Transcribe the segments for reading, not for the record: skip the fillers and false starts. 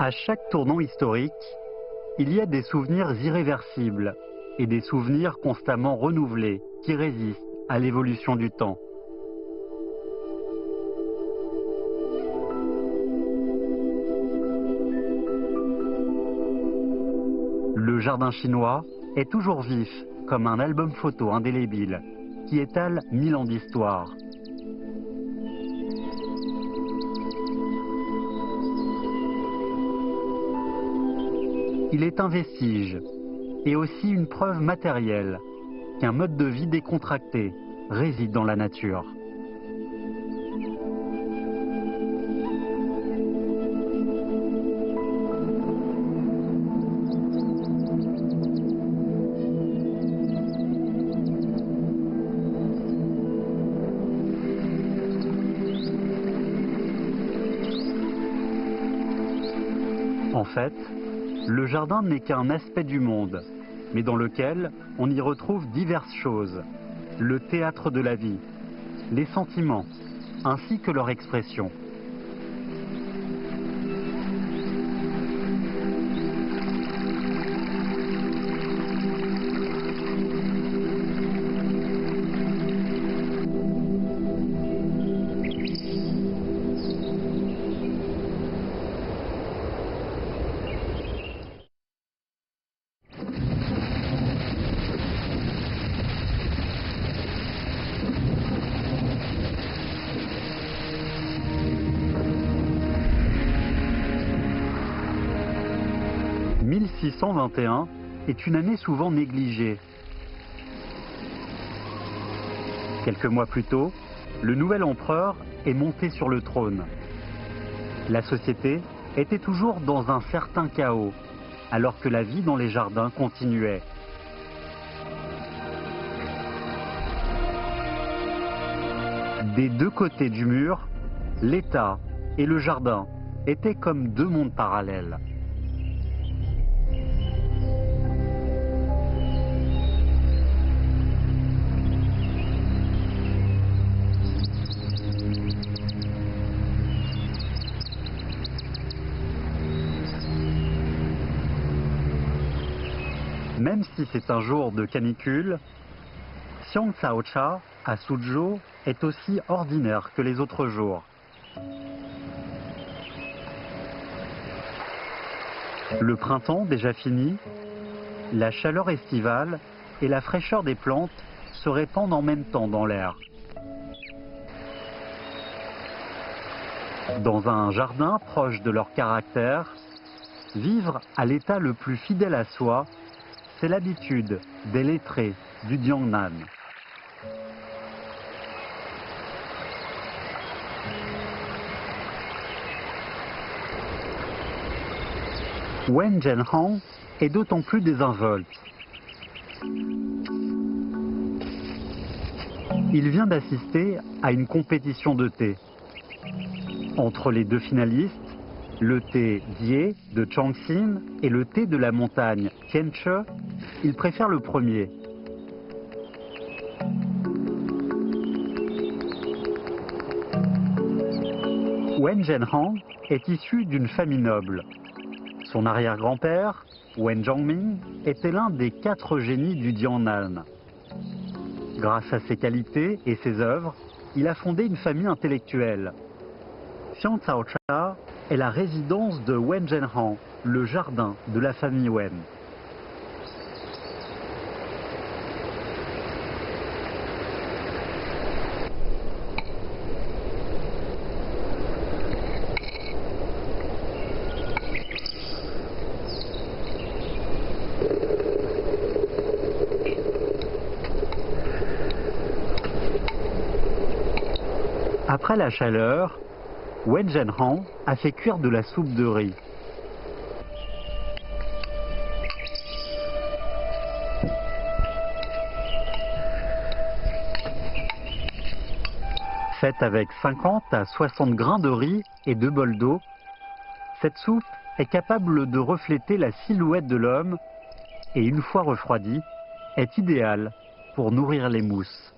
À chaque tournant historique, il y a des souvenirs irréversibles et des souvenirs constamment renouvelés qui résistent à l'évolution du temps. Le jardin chinois est toujours vif comme un album photo indélébile qui étale 1000 ans d'histoire. Il est un vestige et aussi une preuve matérielle qu'un mode de vie décontracté réside dans la nature. En fait, le jardin n'est qu'un aspect du monde, mais dans lequel on y retrouve diverses choses. Le théâtre de la vie, les sentiments, ainsi que leur expression. « 1621 est une année souvent négligée. Quelques mois plus tôt, le nouvel empereur est monté sur le trône. La société était toujours dans un certain chaos, alors que la vie dans les jardins continuait. Des deux côtés du mur, l'État et le jardin étaient comme deux mondes parallèles. Même si c'est un jour de canicule, Xiang Cao-cha à Suzhou est aussi ordinaire que les autres jours. Le printemps déjà fini, la chaleur estivale et la fraîcheur des plantes se répandent en même temps dans l'air. Dans un jardin proche de leur caractère, vivre à l'état le plus fidèle à soi, c'est l'habitude des lettrés du Jiangnan. Wen Zhenhang est d'autant plus désinvolte. Il vient d'assister à une compétition de thé. Entre les deux finalistes, le thé Die de Changxin et le thé de la montagne Tianche, il préfère le premier. Wen Zhenhang est issu d'une famille noble. Son arrière-grand-père, Wen Zhongming, était l'un des 4 génies du Jiangnan. Grâce à ses qualités et ses œuvres, il a fondé une famille intellectuelle. Xiang Caocha est la résidence de Wen Zhenhan, le jardin de la famille Wen. Après la chaleur, Wen Zhenhan a fait cuire de la soupe de riz. Faite avec 50 à 60 grains de riz et 2 bols d'eau, cette soupe est capable de refléter la silhouette de l'homme et, une fois refroidie, est idéale pour nourrir les mousses.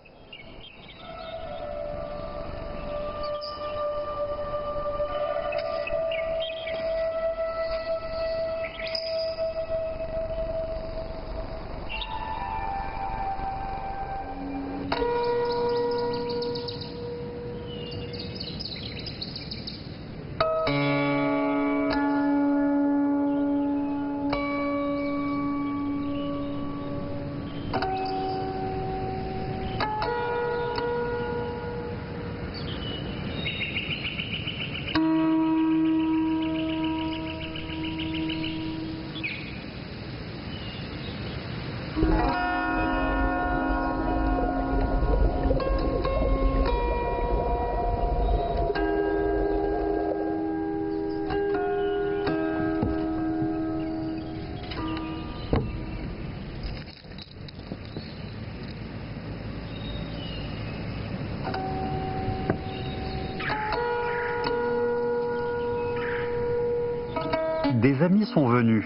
Des amis sont venus.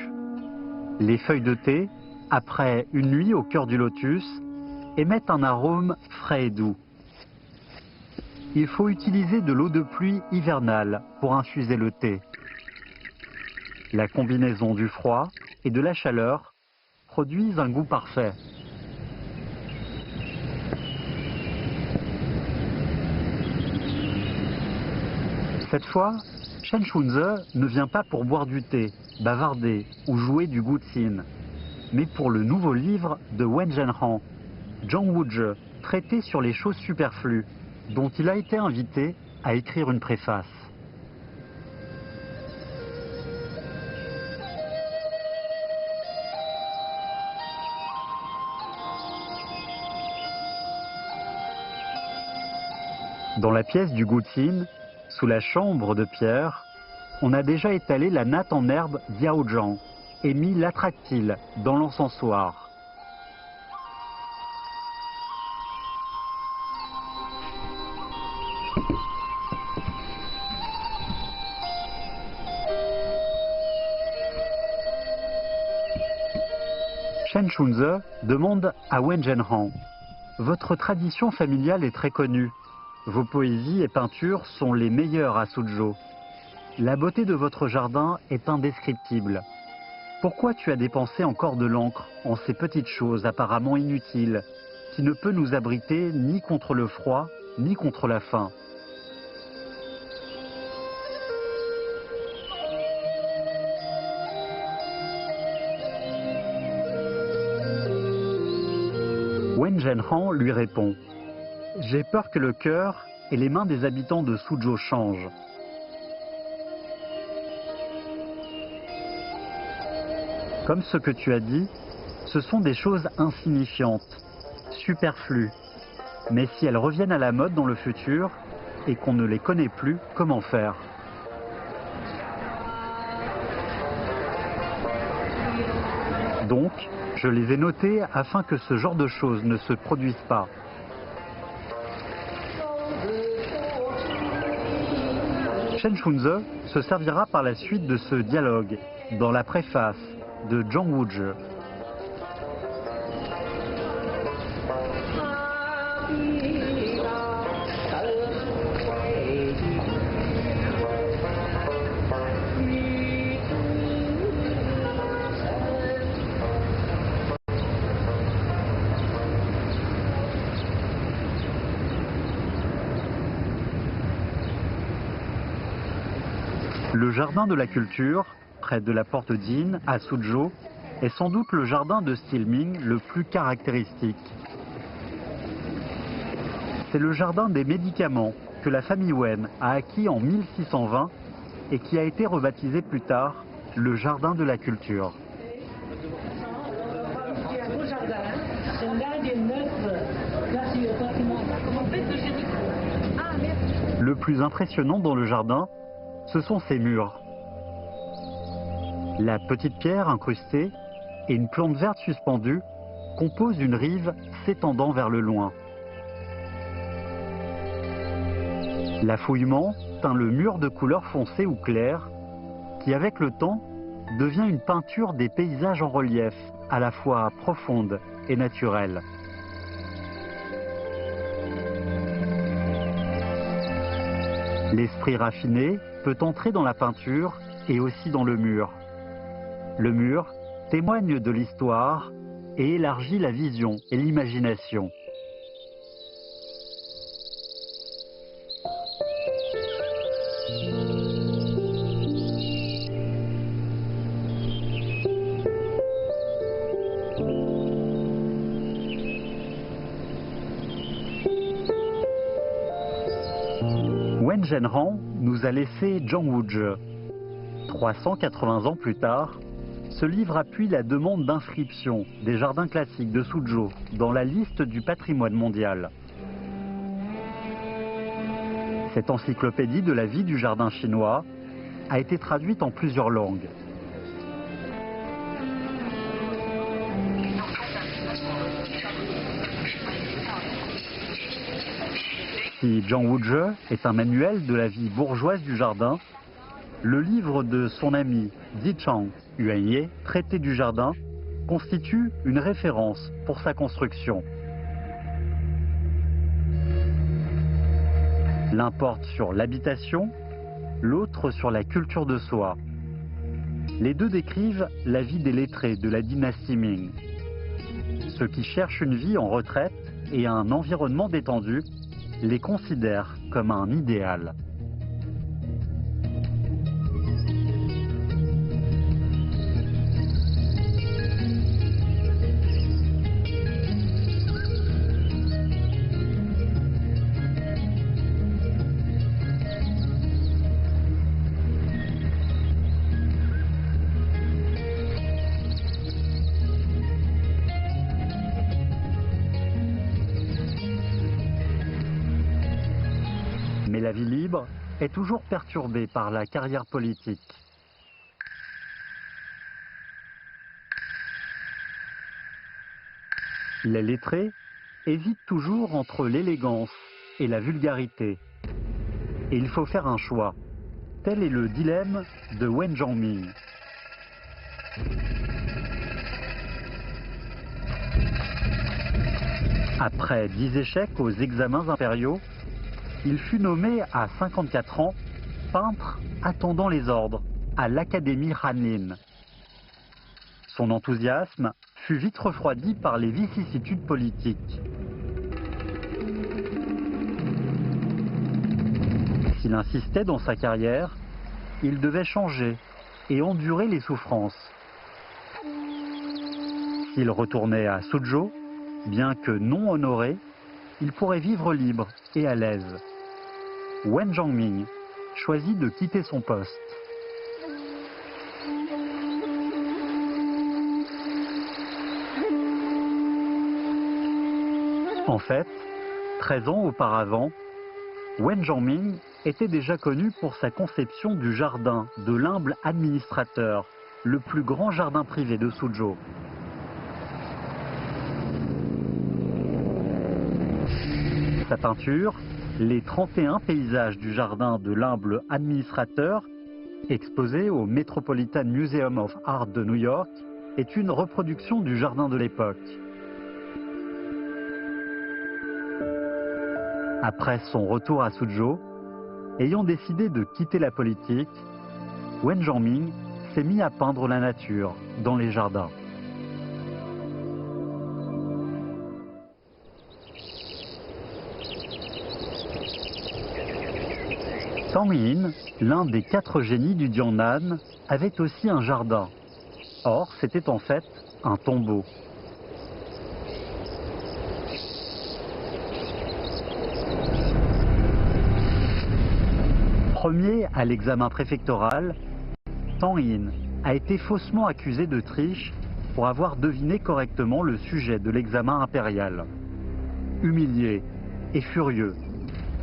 Les feuilles de thé, après une nuit au cœur du lotus, émettent un arôme frais et doux. Il faut utiliser de l'eau de pluie hivernale pour infuser le thé. La combinaison du froid et de la chaleur produisent un goût parfait. Cette fois, Shen Shunze ne vient pas pour boire du thé, bavarder ou jouer du guqin, mais pour le nouveau livre de Wen Zhenhan, Zhongwuzhe, traité sur les choses superflues, dont il a été invité à écrire une préface. Dans la pièce du guqin, sous la chambre de pierre, on a déjà étalé la natte en herbe Diaozhan et mis l'attractile dans l'encensoir. Shen Shunze demande à Wen Zhenhan: « Votre tradition familiale est très connue. Vos poésies et peintures sont les meilleures à Suzhou. La beauté de votre jardin est indescriptible. Pourquoi tu as dépensé encore de l'encre en ces petites choses apparemment inutiles, qui ne peut nous abriter ni contre le froid, ni contre la faim ?» Wen Zhenhan lui répond: « J'ai peur que le cœur et les mains des habitants de Suzhou changent. Comme ce que tu as dit, ce sont des choses insignifiantes, superflues. Mais si elles reviennent à la mode dans le futur et qu'on ne les connaît plus, comment faire ? Donc, je les ai notées afin que ce genre de choses ne se produisent pas. Shen Shunze se servira par la suite de ce dialogue dans la préface de Zhongwuzhe. Le jardin de la culture, près de la porte d'In, à Suzhou, est sans doute le jardin de style Ming le plus caractéristique. C'est le jardin des médicaments que la famille Wen a acquis en 1620 et qui a été rebaptisé plus tard le jardin de la culture. Le plus impressionnant dans le jardin, ce sont ses murs. La petite pierre incrustée et une plante verte suspendue composent une rive s'étendant vers le loin. L'affouillement teint le mur de couleur foncée ou claire, qui avec le temps devient une peinture des paysages en relief, à la fois profonde et naturelle. L'esprit raffiné peut entrer dans la peinture et aussi dans le mur. Le mur témoigne de l'histoire et élargit la vision et l'imagination. Wen Zhenran nous a laissé Zhang Wuzhe. 380 ans plus tard, ce livre appuie la demande d'inscription des jardins classiques de Suzhou dans la liste du patrimoine mondial. Cette encyclopédie de la vie du jardin chinois a été traduite en plusieurs langues. Si Zhang Wuzhe est un manuel de la vie bourgeoise du jardin, le livre de son ami Zichang Yuanye, Traité du jardin, constitue une référence pour sa construction. L'un porte sur l'habitation, l'autre sur la culture de soi. Les deux décrivent la vie des lettrés de la dynastie Ming. Ceux qui cherchent une vie en retraite et un environnement détendu les considèrent comme un idéal. Mais la vie libre est toujours perturbée par la carrière politique. Les lettrés hésitent toujours entre l'élégance et la vulgarité. Et il faut faire un choix. Tel est le dilemme de Wen Zhongming. Après 10 échecs aux examens impériaux, il fut nommé à 54 ans peintre attendant les ordres à l'Académie Hanlin. Son enthousiasme fut vite refroidi par les vicissitudes politiques. S'il insistait dans sa carrière, il devait changer et endurer les souffrances. S'il retournait à Suzhou, bien que non honoré, il pourrait vivre libre et à l'aise. Wen Zhongming choisit de quitter son poste. En fait, 13 ans auparavant, Wen Zhongming était déjà connu pour sa conception du jardin de l'humble administrateur, le plus grand jardin privé de Suzhou. Sa peinture, les 31 paysages du jardin de l'humble administrateur, exposé au Metropolitan Museum of Art de New York, est une reproduction du jardin de l'époque. Après son retour à Suzhou, ayant décidé de quitter la politique, Wen Zhongming s'est mis à peindre la nature dans les jardins. Tang Yin, l'un des 4 génies du Jiangnan, avait aussi un jardin. Or, c'était en fait un tombeau. Premier à l'examen préfectoral, Tang Yin a été faussement accusé de triche pour avoir deviné correctement le sujet de l'examen impérial. Humilié et furieux,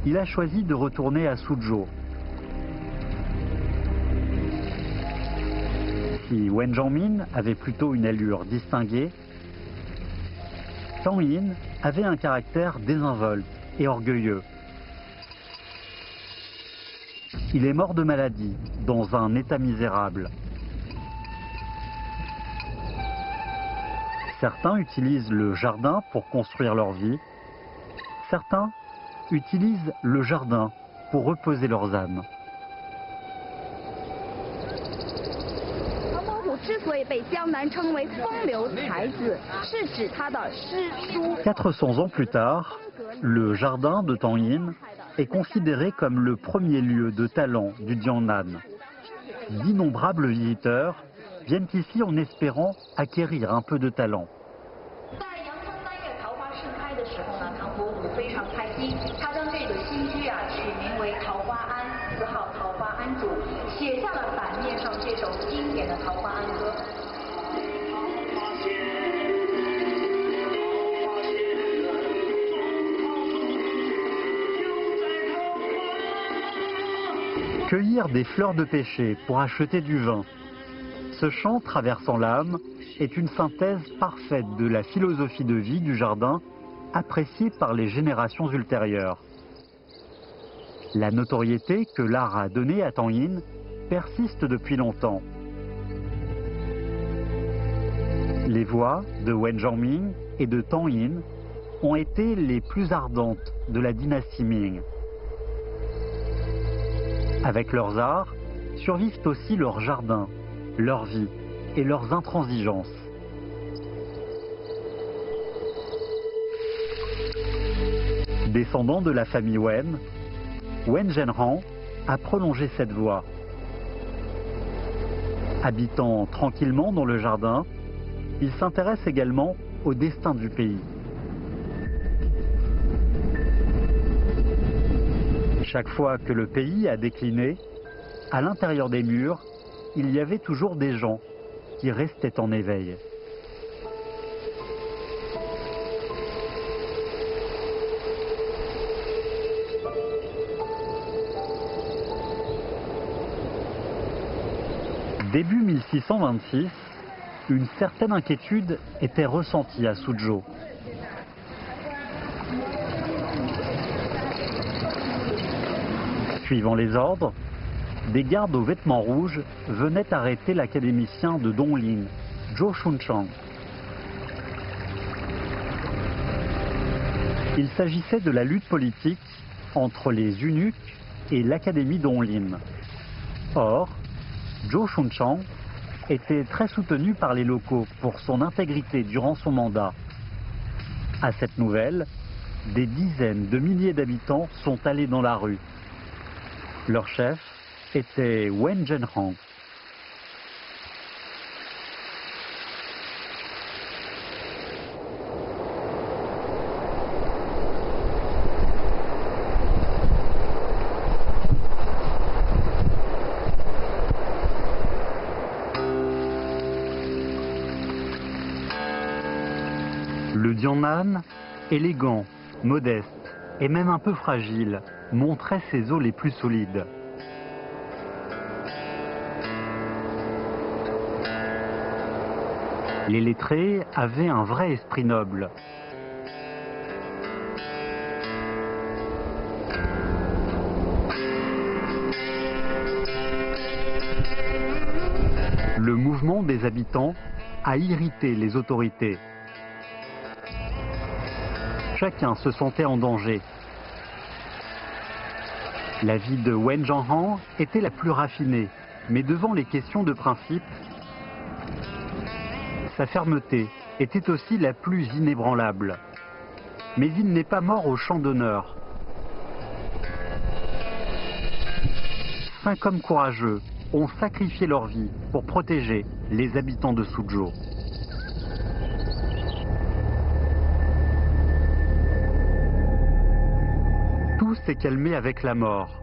il a choisi de retourner à Suzhou. Si Wen Zhangmin avait plutôt une allure distinguée, Tang Yin avait un caractère désinvolte et orgueilleux. Il est mort de maladie, dans un état misérable. Certains utilisent le jardin pour construire leur vie. Certains utilisent le jardin pour reposer leurs âmes. « 400 ans plus tard, le jardin de Tang Yin est considéré comme le premier lieu de talent du Jiangnan. D'innombrables visiteurs viennent ici en espérant acquérir un peu de talent. Cueillir des fleurs de pêcher pour acheter du vin. Ce chant traversant l'âme est une synthèse parfaite de la philosophie de vie du jardin, appréciée par les générations ultérieures. La notoriété que l'art a donnée à Tang Yin persiste depuis longtemps. Les voix de Wen Zhangmin et de Tang Yin ont été les plus ardentes de la dynastie Ming. Avec leurs arts, survivent aussi leurs jardins, leur vie et leurs intransigences. Descendant de la famille Wen, Wen Zhenran a prolongé cette voie. Habitant tranquillement dans le jardin, il s'intéresse également au destin du pays. Chaque fois que le pays a décliné, à l'intérieur des murs, il y avait toujours des gens qui restaient en éveil. Début 1626, une certaine inquiétude était ressentie à Suzhou. Suivant les ordres, des gardes aux vêtements rouges venaient arrêter l'académicien de Dongling, Zhou Shunchang. Il s'agissait de la lutte politique entre les eunuques et l'académie Dongling. Or, Zhou Shunchang était très soutenu par les locaux pour son intégrité durant son mandat. À cette nouvelle, des dizaines de milliers d'habitants sont allés dans la rue. Leur chef était Wen Zhenran. Le Jiangnan, élégant, modeste et même un peu fragile, montrait ses os les plus solides. Les lettrés avaient un vrai esprit noble. Le mouvement des habitants a irrité les autorités. Chacun se sentait en danger. La vie de Wen Zhenran était la plus raffinée, mais devant les questions de principe, sa fermeté était aussi la plus inébranlable. Mais il n'est pas mort au champ d'honneur. 5 hommes courageux ont sacrifié leur vie pour protéger les habitants de Suzhou. Tout s'est calmé avec la mort.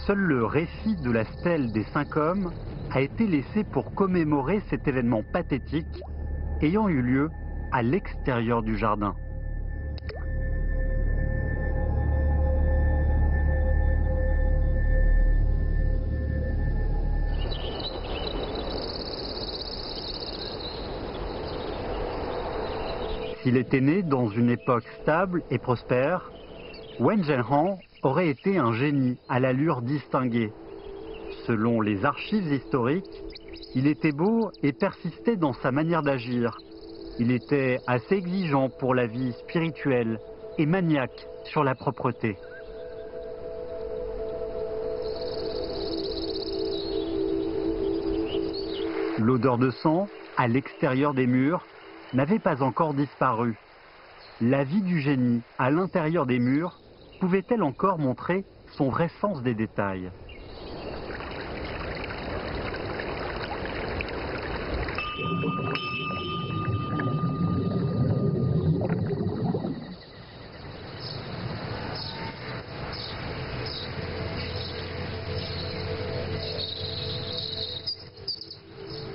Seul le récit de la stèle des 5 hommes a été laissé pour commémorer cet événement pathétique ayant eu lieu à l'extérieur du jardin. S'il était né dans une époque stable et prospère, Wen Zhenhan aurait été un génie à l'allure distinguée. Selon les archives historiques, il était beau et persistait dans sa manière d'agir. Il était assez exigeant pour la vie spirituelle et maniaque sur la propreté. L'odeur de sang, à l'extérieur des murs, n'avait pas encore disparu. La vie du génie, à l'intérieur des murs, pouvait-elle encore montrer son vrai sens des détails?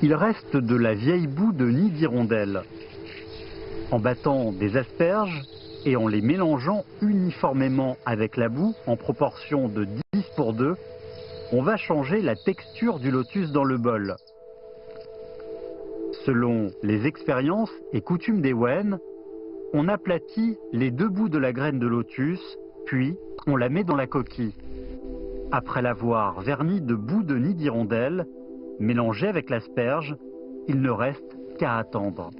Il reste de la vieille boue de nid d'hirondelle. En battant des asperges et en les mélangeant uniformément avec la boue en proportion de 10 pour 2, on va changer la texture du lotus dans le bol. Selon les expériences et coutumes des Wen, on aplatit les 2 bouts de la graine de lotus, puis on la met dans la coquille. Après l'avoir vernie de boue de nid d'hirondelle, mélangée avec l'asperge, il ne reste qu'à attendre.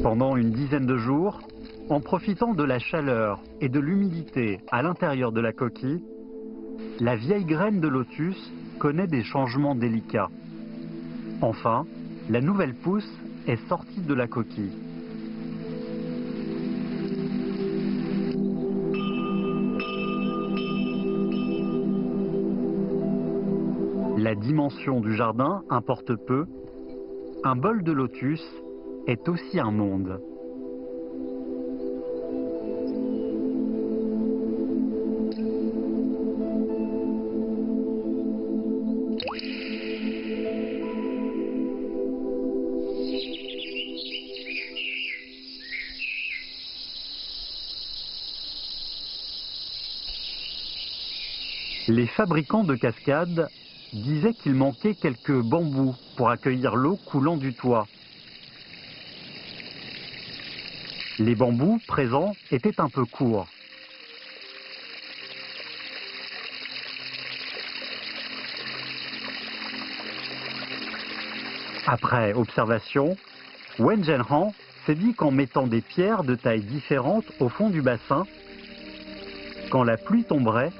Pendant une dizaine de jours, en profitant de la chaleur et de l'humidité à l'intérieur de la coquille, la vieille graine de lotus connaît des changements délicats. Enfin, la nouvelle pousse est sortie de la coquille. La dimension du jardin importe peu. Un bol de lotus est aussi un monde. Les fabricants de cascades disaient qu'il manquait quelques bambous pour accueillir l'eau coulant du toit. Les bambous présents étaient un peu courts. Après observation, Wen Zhenhan s'est dit qu'en mettant des pierres de tailles différentes au fond du bassin, quand la pluie tomberait,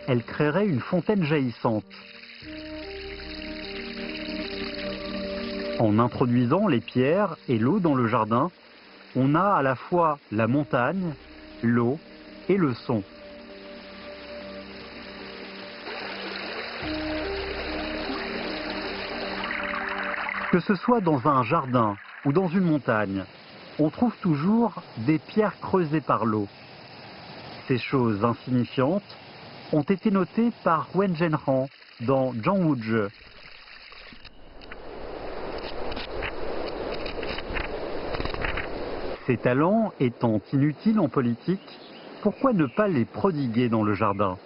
elle créerait une fontaine jaillissante. En introduisant les pierres et l'eau dans le jardin, on a à la fois la montagne, l'eau et le son. Que ce soit dans un jardin ou dans une montagne, on trouve toujours des pierres creusées par l'eau. Ces choses insignifiantes ont été notées par Wen Zhenhan dans Zhangwuzhi. Ces talents étant inutiles en politique, pourquoi ne pas les prodiguer dans le jardin?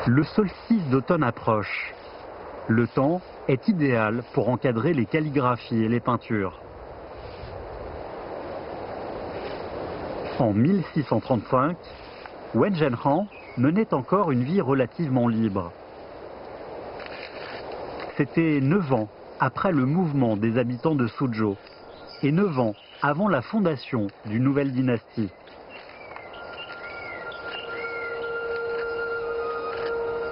Le solstice d'automne approche. Le temps est idéal pour encadrer les calligraphies et les peintures. En 1635, Wen Zhenhan menait encore une vie relativement libre. C'était 9 ans après le mouvement des habitants de Suzhou et 9 ans avant la fondation d'une nouvelle dynastie.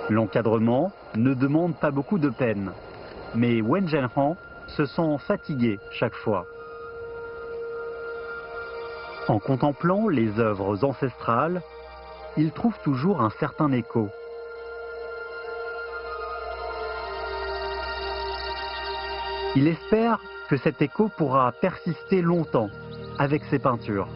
L'encadrement ne demande pas beaucoup de peine, mais Wen Zhenhan se sent fatigué chaque fois. En contemplant les œuvres ancestrales, il trouve toujours un certain écho. Il espère que cet écho pourra persister longtemps avec ses peintures.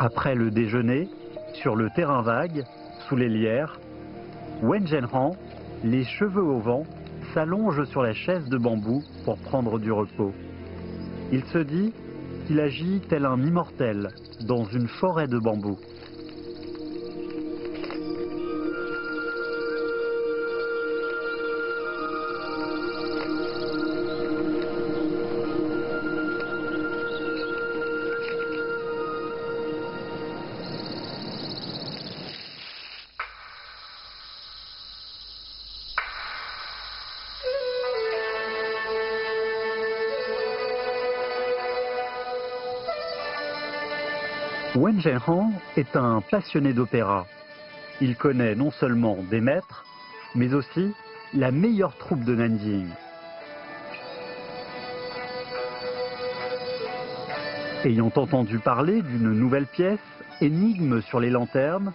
Après le déjeuner, sur le terrain vague, sous les lierres, Wen Zhenhan, les cheveux au vent, s'allonge sur la chaise de bambou pour prendre du repos. Il se dit qu'il agit tel un immortel dans une forêt de bambou. Wen Zhenhan est un passionné d'opéra. Il connaît non seulement des maîtres, mais aussi la meilleure troupe de Nanjing. Ayant entendu parler d'une nouvelle pièce, Énigme sur les lanternes,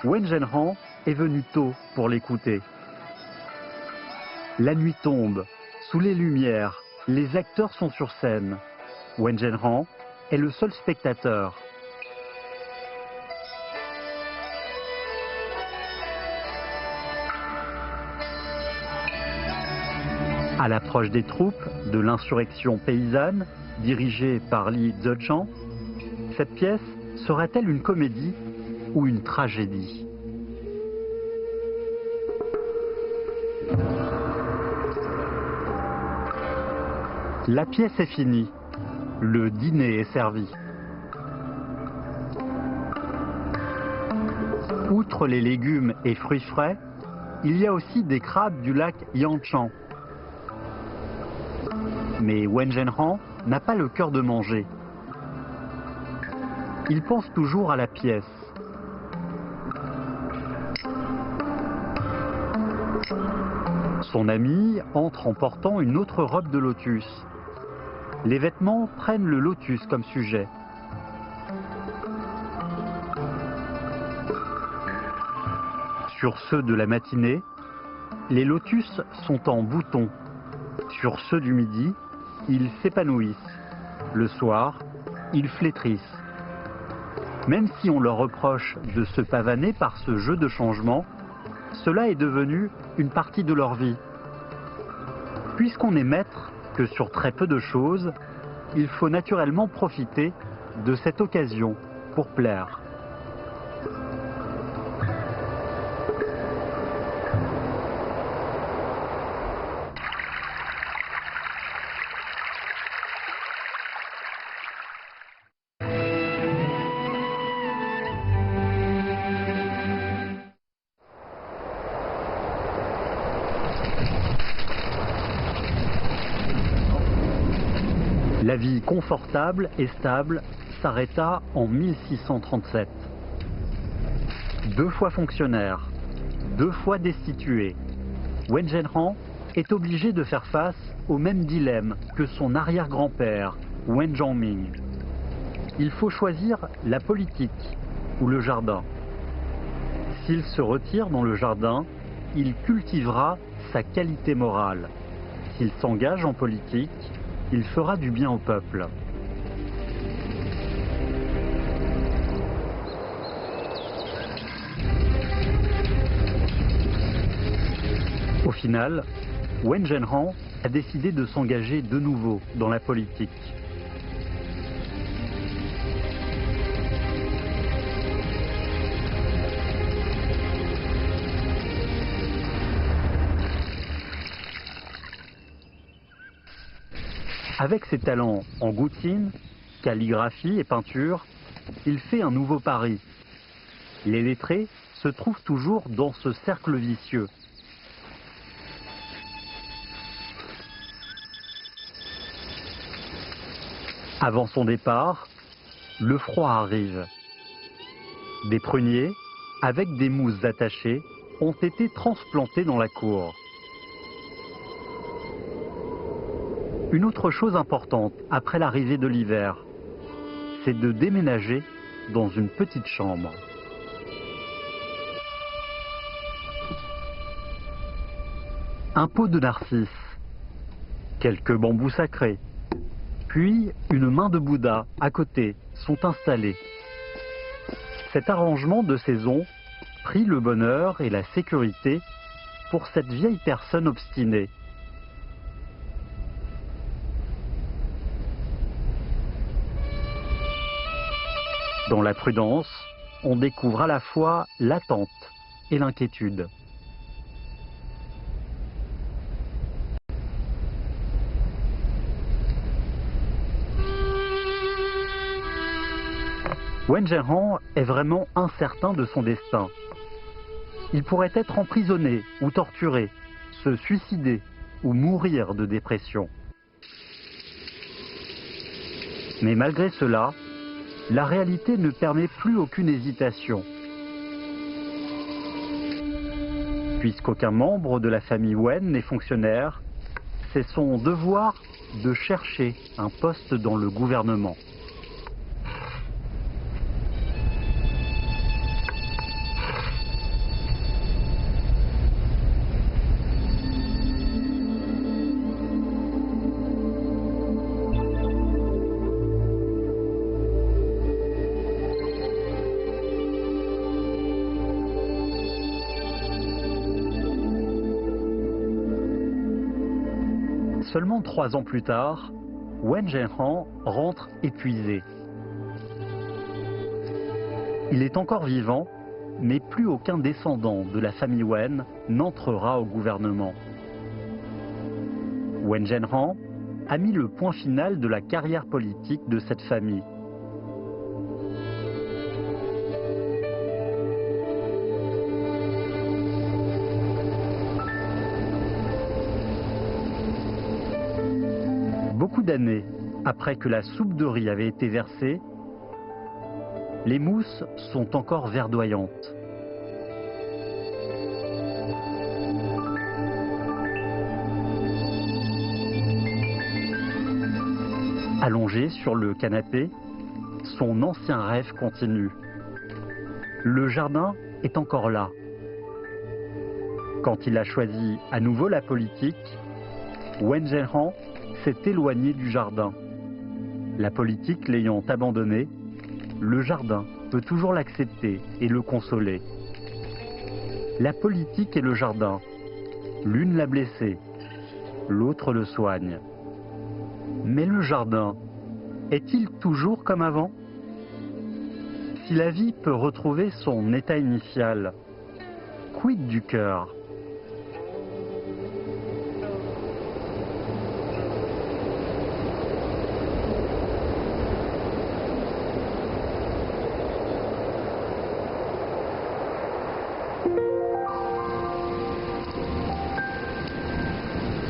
Wen Zhenhan est venu tôt pour l'écouter. La nuit tombe, sous les lumières, les acteurs sont sur scène. Wen Zhenhan est le seul spectateur. À l'approche des troupes de l'insurrection paysanne, dirigée par Li Zechang, cette pièce sera-t-elle une comédie ou une tragédie? La pièce est finie, le dîner est servi. Outre les légumes et fruits frais, il y a aussi des crabes du lac Yangshan. Mais Wen Zhenhan n'a pas le cœur de manger. Il pense toujours à la pièce. Son ami entre en portant une autre robe de lotus. Les vêtements prennent le lotus comme sujet. Sur ceux de la matinée, les lotus sont en bouton. Sur ceux du midi, ils s'épanouissent. Le soir, ils flétrissent. Même si on leur reproche de se pavaner par ce jeu de changement, cela est devenu une partie de leur vie. Puisqu'on n'est maître que sur très peu de choses, il faut naturellement profiter de cette occasion pour plaire. La vie confortable et stable s'arrêta en 1637. 2 fois fonctionnaire, 2 fois destitué, Wen Zhenhan est obligé de faire face au même dilemme que son arrière-grand-père, Wen Zhongming. Il faut choisir la politique ou le jardin. S'il se retire dans le jardin, il cultivera sa qualité morale. S'il s'engage en politique, il fera du bien au peuple. Au final, Wen Zhenhan a décidé de s'engager de nouveau dans la politique. Avec ses talents en gouttine, calligraphie et peinture, il fait un nouveau pari. Les lettrés se trouvent toujours dans ce cercle vicieux. Avant son départ, le froid arrive. Des pruniers, avec des mousses attachées, ont été transplantés dans la cour. Une autre chose importante après l'arrivée de l'hiver, c'est de déménager dans une petite chambre. Un pot de narcisse, quelques bambous sacrés, puis une main de Bouddha à côté sont installés. Cet arrangement de saison prit le bonheur et la sécurité pour cette vieille personne obstinée. Dans la prudence, on découvre à la fois l'attente et l'inquiétude. Wen Zhenhan est vraiment incertain de son destin. Il pourrait être emprisonné ou torturé, se suicider ou mourir de dépression. Mais malgré cela, la réalité ne permet plus aucune hésitation. Puisqu'aucun membre de la famille Wen n'est fonctionnaire, c'est son devoir de chercher un poste dans le gouvernement. Seulement 3 ans plus tard, Wen Zhenhan rentre épuisé. Il est encore vivant, mais plus aucun descendant de la famille Wen n'entrera au gouvernement. Wen Zhenhan a mis le point final de la carrière politique de cette famille. Beaucoup d'années après que la soupe de riz avait été versée, les mousses sont encore verdoyantes. Allongé sur le canapé, son ancien rêve continue. Le jardin est encore là. Quand il a choisi à nouveau la politique, Wen Zhenhan s'est éloigné du jardin. La politique l'ayant abandonné, le jardin peut toujours l'accepter et le consoler. La politique et le jardin, l'une l'a blessé, l'autre le soigne. Mais le jardin, est-il toujours comme avant? Si la vie peut retrouver son état initial, quid du cœur?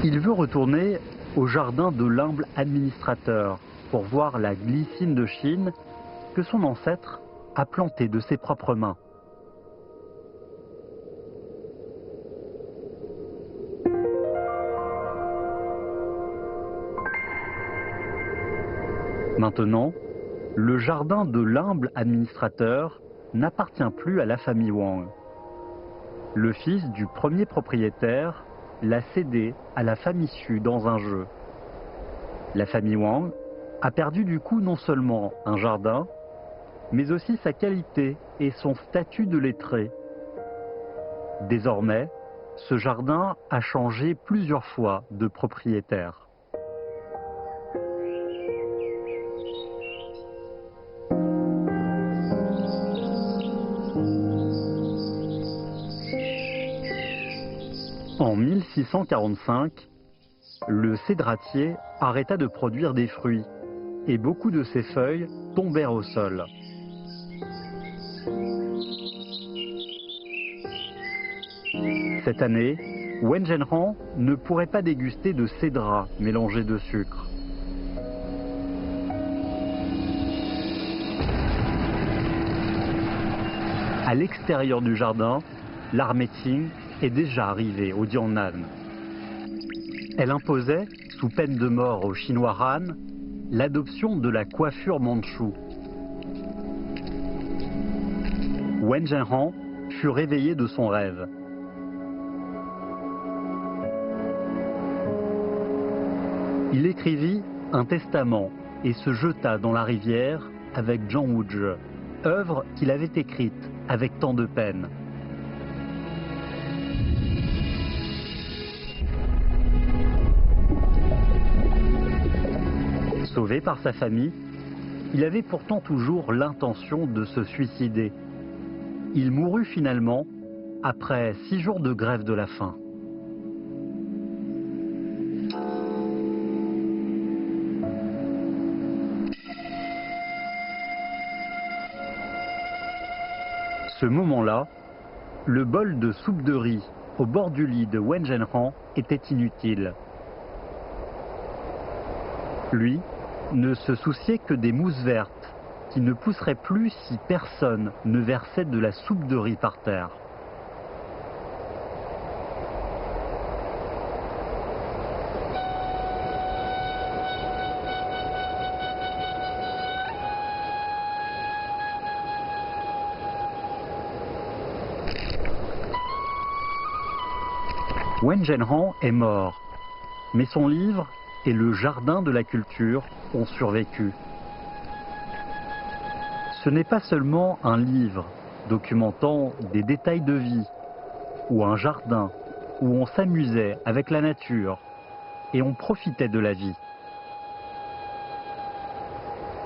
Il veut retourner au jardin de l'humble administrateur pour voir la glycine de Chine que son ancêtre a plantée de ses propres mains. Maintenant, le jardin de l'humble administrateur n'appartient plus à la famille Wang. Le fils du premier propriétaire l'a cédé à la famille Xu dans un jeu. La famille Wang a perdu du coup non seulement un jardin, mais aussi sa qualité et son statut de lettré. Désormais, ce jardin a changé plusieurs fois de propriétaire. En 1645, le cédratier arrêta de produire des fruits et beaucoup de ses feuilles tombèrent au sol. Cette année, Wen Zhenran ne pourrait pas déguster de cédrat mélangé de sucre. À l'extérieur du jardin, l'armée Qing est déjà arrivée au Jiangnan. Elle imposait, sous peine de mort aux Chinois Han, l'adoption de la coiffure mandchoue. Wen Zhenran fut réveillé de son rêve. Il écrivit un testament et se jeta dans la rivière avec Zhang Wuzhi, œuvre qu'il avait écrite avec tant de peine. Sauvé par sa famille, il avait pourtant toujours l'intention de se suicider. Il mourut finalement après 6 jours de grève de la faim. Ce moment-là, le bol de soupe de riz au bord du lit de Wen Zhenran était inutile. Lui ne se souciait que des mousses vertes qui ne pousseraient plus si personne ne versait de la soupe de riz par terre. Wen Zhenran est mort, mais son livre et le jardin de la culture ont survécu. Ce n'est pas seulement un livre documentant des détails de vie, ou un jardin où on s'amusait avec la nature et on profitait de la vie.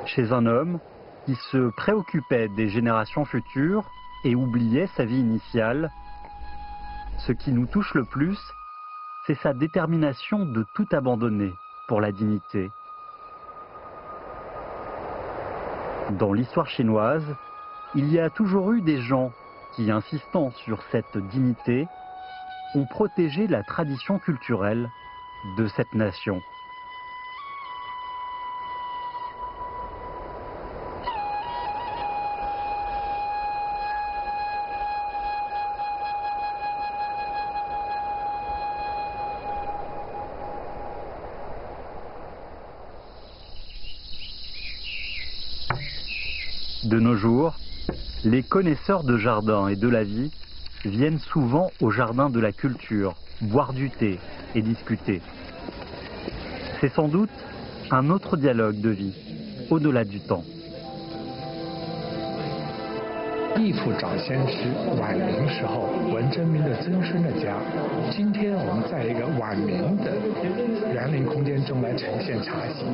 Chez un homme qui se préoccupait des générations futures et oubliait sa vie initiale, ce qui nous touche le plus, c'est sa détermination de tout abandonner pour la dignité. Dans l'histoire chinoise, il y a toujours eu des gens qui, insistant sur cette dignité, ont protégé la tradition culturelle de cette nation. De nos jours, les connaisseurs de jardin et de la vie viennent souvent au jardin de la culture, boire du thé et discuter. C'est sans doute un autre dialogue de vie, au-delà du temps. 义父长先师晚明时候文征明的曾孙的家，今天我们在一个晚明的园林空间中来呈现茶席，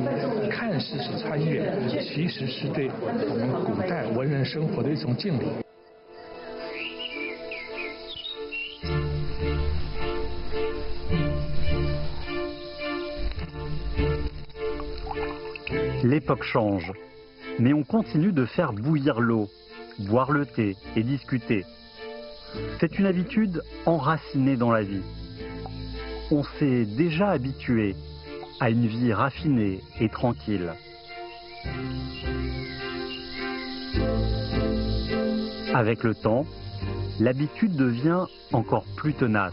看似是穿越，其实是对我们古代文人生活的一种敬礼。 L'époque change, mais on continue de faire bouillir l'eau, boire le thé et discuter. C'est une habitude enracinée dans la vie. On s'est déjà habitué à une vie raffinée et tranquille. Avec le temps, l'habitude devient encore plus tenace.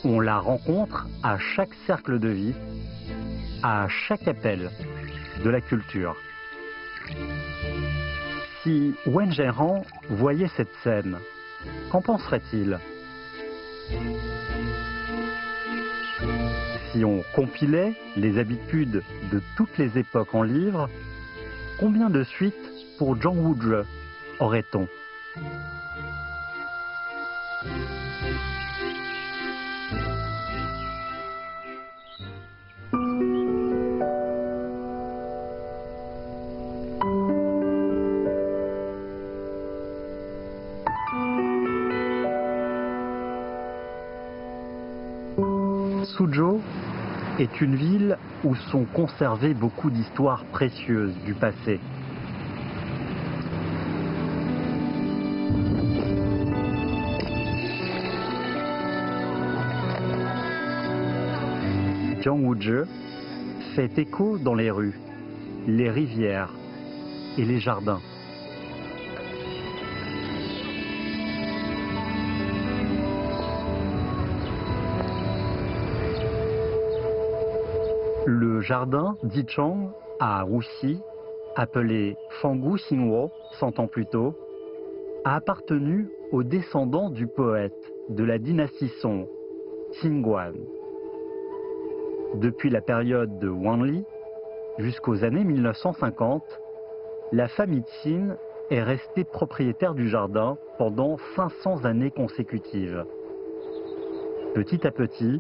On la rencontre à chaque cercle de vie, à chaque appel de la culture. Si Wen Zhenran voyait cette scène, qu'en penserait-il? Si on compilait les habitudes de toutes les époques en livres, combien de suites pour Zhang Wuzhi aurait-on? Suzhou est une ville où sont conservées beaucoup d'histoires précieuses du passé. Jiangwuzhi fait écho dans les rues, les rivières et les jardins. Le jardin Dichang à Wuxi, appelé Fangu Xingwo 100 ans plus tôt, a appartenu aux descendants du poète de la dynastie Song, Qin Guan. Depuis la période de Wanli jusqu'aux années 1950, la famille Qin est restée propriétaire du jardin pendant 500 années consécutives. Petit à petit,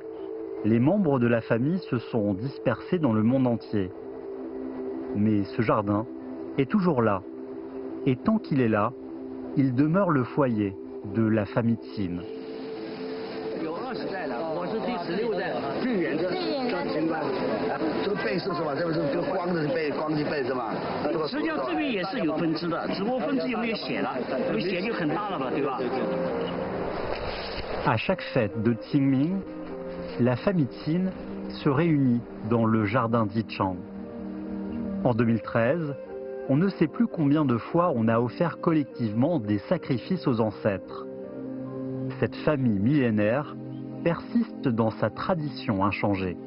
les membres de la famille se sont dispersés dans le monde entier. Mais ce jardin est toujours là. Et tant qu'il est là, il demeure le foyer de la famille Qin. À chaque fête de Qingming, la famille Qin se réunit dans le jardin Dichang. En 2013, on ne sait plus combien de fois on a offert collectivement des sacrifices aux ancêtres. Cette famille millénaire persiste dans sa tradition inchangée.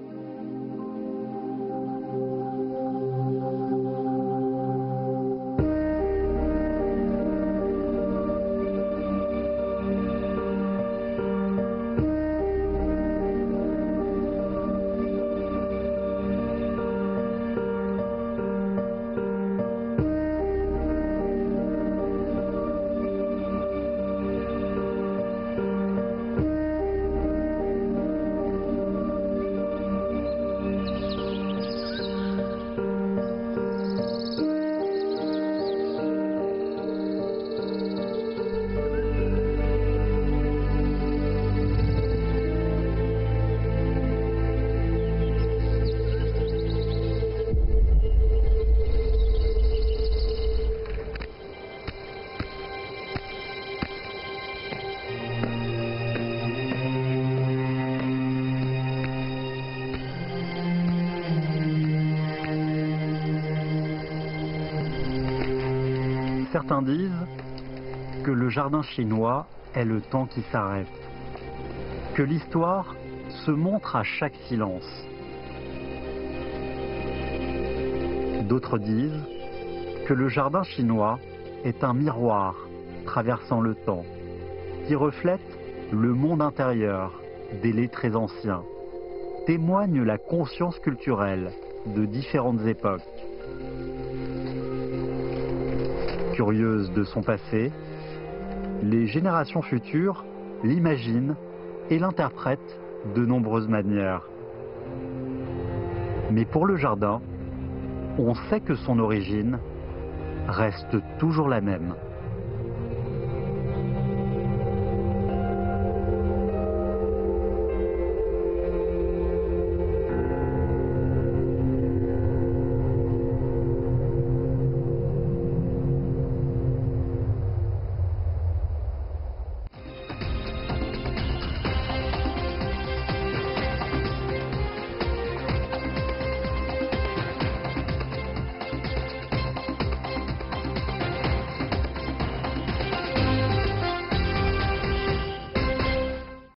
Certains disent que le jardin chinois est le temps qui s'arrête, que l'histoire se montre à chaque silence. D'autres disent que le jardin chinois est un miroir traversant le temps, qui reflète le monde intérieur des lettrés anciens, témoigne la conscience culturelle de différentes époques. Curieuses de son passé, les générations futures l'imaginent et l'interprètent de nombreuses manières. Mais pour le jardin, on sait que son origine reste toujours la même.